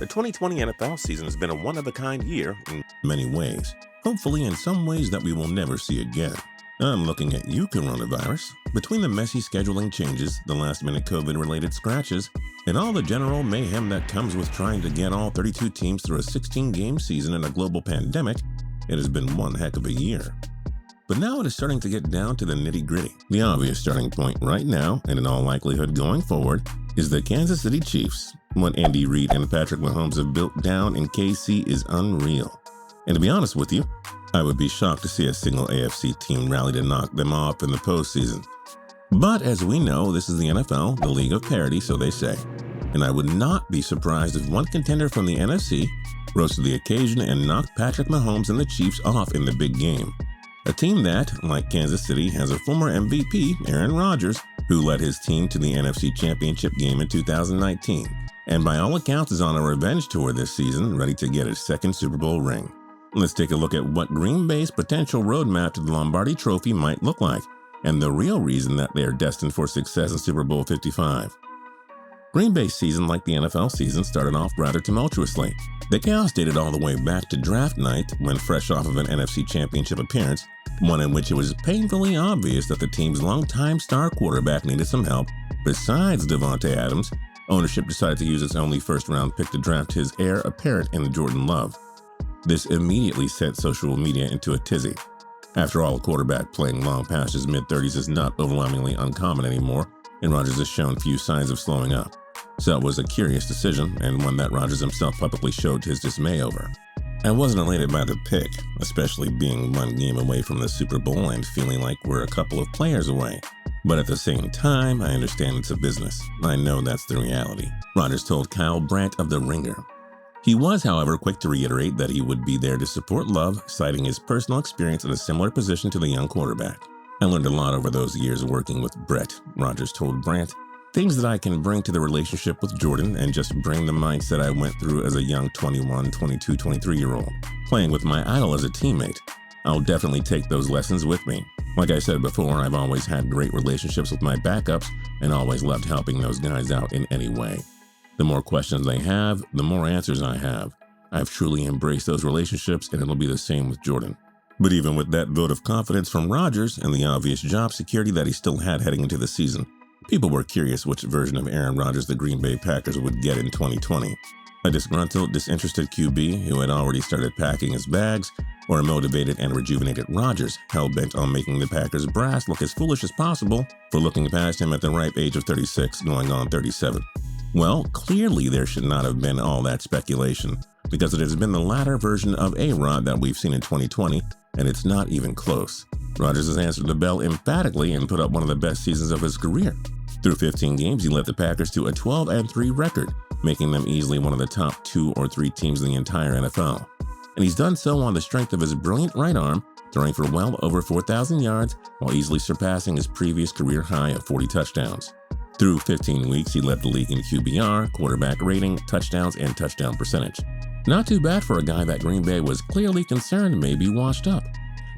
The 2020 NFL season has been a one-of-a-kind year in many ways, hopefully in some ways that we will never see again. I'm looking at you, coronavirus. Between the messy scheduling changes, the last-minute COVID-related scratches, and all the general mayhem that comes with trying to get all 32 teams through a 16-game season in a global pandemic, it has been one heck of a year. But now it is starting to get down to the nitty-gritty. The obvious starting point right now, and in all likelihood going forward, is the Kansas City Chiefs. What Andy Reid and Patrick Mahomes have built down in KC is unreal. And to be honest with you, I would be shocked to see a single AFC team rally to knock them off in the postseason. But as we know, this is the NFL, the league of parity, so they say. And I would not be surprised if one contender from the NFC rose to the occasion and knocked Patrick Mahomes and the Chiefs off in the big game. A team that, like Kansas City, has a former MVP, Aaron Rodgers, who led his team to the NFC Championship game in 2019, and by all accounts is on a revenge tour this season, ready to get his second Super Bowl ring. Let's take a look at what Green Bay's potential roadmap to the Lombardi Trophy might look like, and the real reason that they are destined for success in Super Bowl 55. Green Bay's season, like the NFL season, started off rather tumultuously. The chaos dated all the way back to draft night, when fresh off of an NFC Championship appearance, one in which it was painfully obvious that the team's longtime star quarterback needed some help. Besides Davante Adams, ownership decided to use its only first-round pick to draft his heir apparent in Jordan Love. This immediately sent social media into a tizzy. After all, a quarterback playing long past his mid-30s is not overwhelmingly uncommon anymore, and Rodgers has shown few signs of slowing up. So it was a curious decision, and one that Rodgers himself publicly showed his dismay over. I wasn't elated by the pick, especially being one game away from the Super Bowl and feeling like we're a couple of players away. But at the same time, I understand it's a business. I know that's the reality, Rodgers told Kyle Brandt of The Ringer. He was, however, quick to reiterate that he would be there to support Love, citing his personal experience in a similar position to the young quarterback. I learned a lot over those years working with Brett, Rodgers told Brandt. Things that I can bring to the relationship with Jordan and just bring the mindset I went through as a young 21, 22, 23-year-old, playing with my idol as a teammate. I'll definitely take those lessons with me. Like I said before, I've always had great relationships with my backups and always loved helping those guys out in any way. The more questions they have, the more answers I have. I've truly embraced those relationships, and it'll be the same with Jordan. But even with that vote of confidence from Rodgers and the obvious job security that he still had heading into the season, people were curious which version of Aaron Rodgers the Green Bay Packers would get in 2020. A disgruntled, disinterested QB who had already started packing his bags, or a motivated and rejuvenated Rodgers hell-bent on making the Packers brass look as foolish as possible for looking past him at the ripe age of 36, going on 37. Well, clearly there should not have been all that speculation, because it has been the latter version of A-Rod that we've seen in 2020, and it's not even close. Rodgers has answered the bell emphatically and put up one of the best seasons of his career. Through 15 games, he led the Packers to a 12-3 record, making them easily one of the top 2 or 3 teams in the entire NFL. And he's done so on the strength of his brilliant right arm, throwing for well over 4,000 yards while easily surpassing his previous career high of 40 touchdowns. Through 15 weeks, he led the league in QBR, quarterback rating, touchdowns, and touchdown percentage. Not too bad for a guy that Green Bay was clearly concerned may be washed up.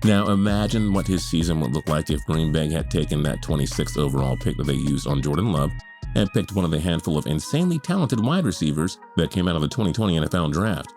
Now imagine what his season would look like if Green Bay had taken that 26th overall pick that they used on Jordan Love and picked one of the handful of insanely talented wide receivers that came out of the 2020 NFL Draft.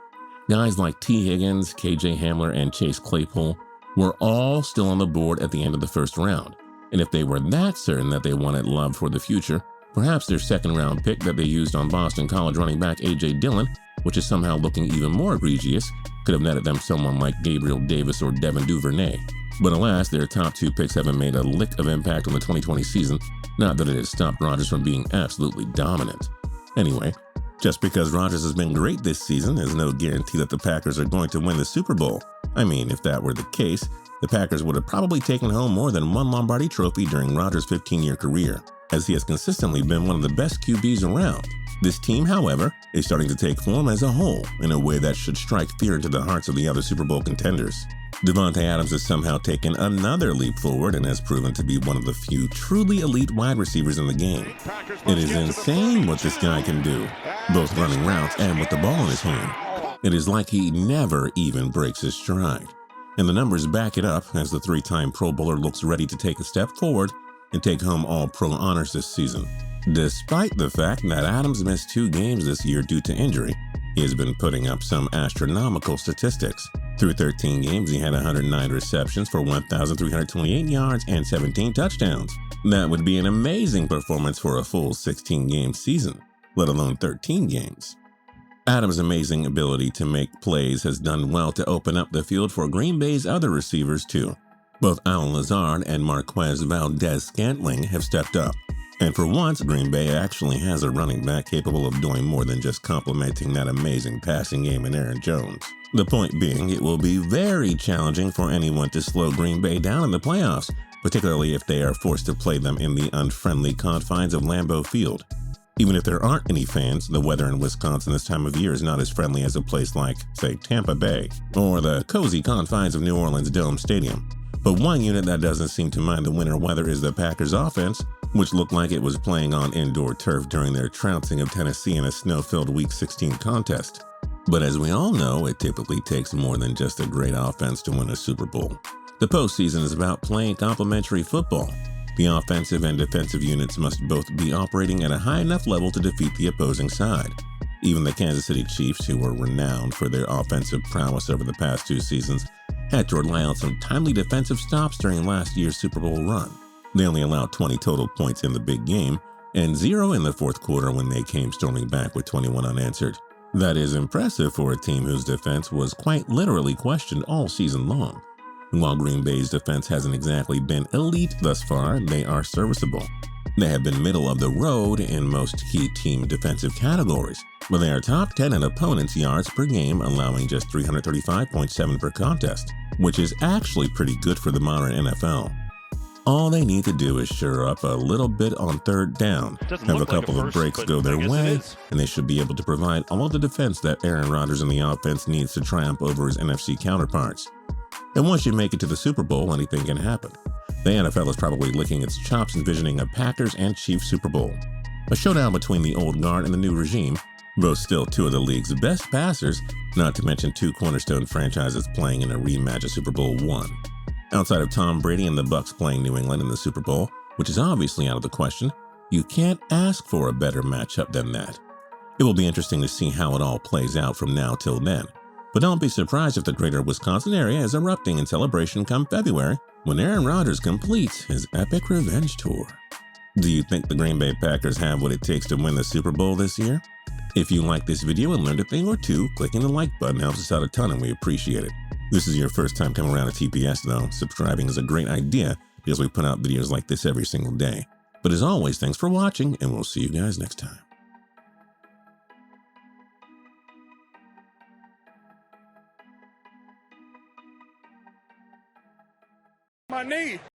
Guys like T. Higgins, KJ Hamler, and Chase Claypool were all still on the board at the end of the first round. And if they were that certain that they wanted Love for the future, perhaps their second-round pick that they used on Boston College running back A.J. Dillon, which is somehow looking even more egregious, could have netted them someone like Gabriel Davis or Devin Duvernay. But alas, their top 2 picks haven't made a lick of impact on the 2020 season, not that it has stopped Rodgers from being absolutely dominant. Anyway, just because Rodgers has been great this season is no guarantee that the Packers are going to win the Super Bowl. I mean, if that were the case, the Packers would have probably taken home more than one Lombardi Trophy during Rodgers' 15-year career, as he has consistently been one of the best QBs around. This team, however, is starting to take form as a whole in a way that should strike fear into the hearts of the other Super Bowl contenders. Davante Adams has somehow taken another leap forward and has proven to be one of the few truly elite wide receivers in the game. It is insane what this guy can do, both running routes and with the ball in his hand. It is like he never even breaks his stride. And the numbers back it up as the 3-time Pro Bowler looks ready to take a step forward and take home All-Pro honors this season. Despite the fact that Adams missed 2 games this year due to injury, He has been putting up some astronomical statistics. Through 13 games, he had 109 receptions for 1,328 yards and 17 touchdowns. That would be an amazing performance for a full 16-game season, let alone 13 games. Adams' amazing ability to make plays has done well to open up the field for Green Bay's other receivers too. Both Allen Lazard and Marquez Valdez-Scantling have stepped up. And for once, Green Bay actually has a running back capable of doing more than just complementing that amazing passing game in Aaron Jones. The point being, it will be very challenging for anyone to slow Green Bay down in the playoffs, particularly if they are forced to play them in the unfriendly confines of Lambeau Field. Even if there aren't any fans, the weather in Wisconsin this time of year is not as friendly as a place like, say, Tampa Bay, or the cozy confines of New Orleans Dome Stadium. But one unit that doesn't seem to mind the winter weather is the Packers offense, which looked like it was playing on indoor turf during their trouncing of Tennessee in a snow-filled Week 16 contest. But as we all know, it typically takes more than just a great offense to win a Super Bowl. The postseason is about playing complementary football. The offensive and defensive units must both be operating at a high enough level to defeat the opposing side. Even the Kansas City Chiefs, who were renowned for their offensive prowess over the past 2 seasons, had to rely on some timely defensive stops during last year's Super Bowl run. They only allowed 20 total points in the big game, and 0 in the fourth quarter when they came storming back with 21 unanswered. That is impressive for a team whose defense was quite literally questioned all season long. While Green Bay's defense hasn't exactly been elite thus far, they are serviceable. They have been middle of the road in most key team defensive categories, but they are top 10 in opponents' yards per game, allowing just 335.7 per contest, which is actually pretty good for the modern NFL. All they need to do is shore up a little bit on third down, have a couple of breaks go their way, and they should be able to provide all of the defense that Aaron Rodgers and the offense needs to triumph over his NFC counterparts. And once you make it to the Super Bowl, anything can happen. The NFL is probably licking its chops envisioning a Packers and Chiefs Super Bowl. A showdown between the old guard and the new regime, both still 2 of the league's best passers, not to mention 2 cornerstone franchises playing in a rematch of Super Bowl I. Outside of Tom Brady and the Bucs playing New England in the Super Bowl, which is obviously out of the question, you can't ask for a better matchup than that. It will be interesting to see how it all plays out from now till then. But don't be surprised if the greater Wisconsin area is erupting in celebration come February when Aaron Rodgers completes his epic revenge tour. Do you think the Green Bay Packers have what it takes to win the Super Bowl this year? If you like this video and learned a thing or two, clicking the like button helps us out a ton and we appreciate it. This is your first time coming around to TPS though, subscribing is a great idea because we put out videos like this every single day. But as always, thanks for watching and we'll see you guys next time. My knee.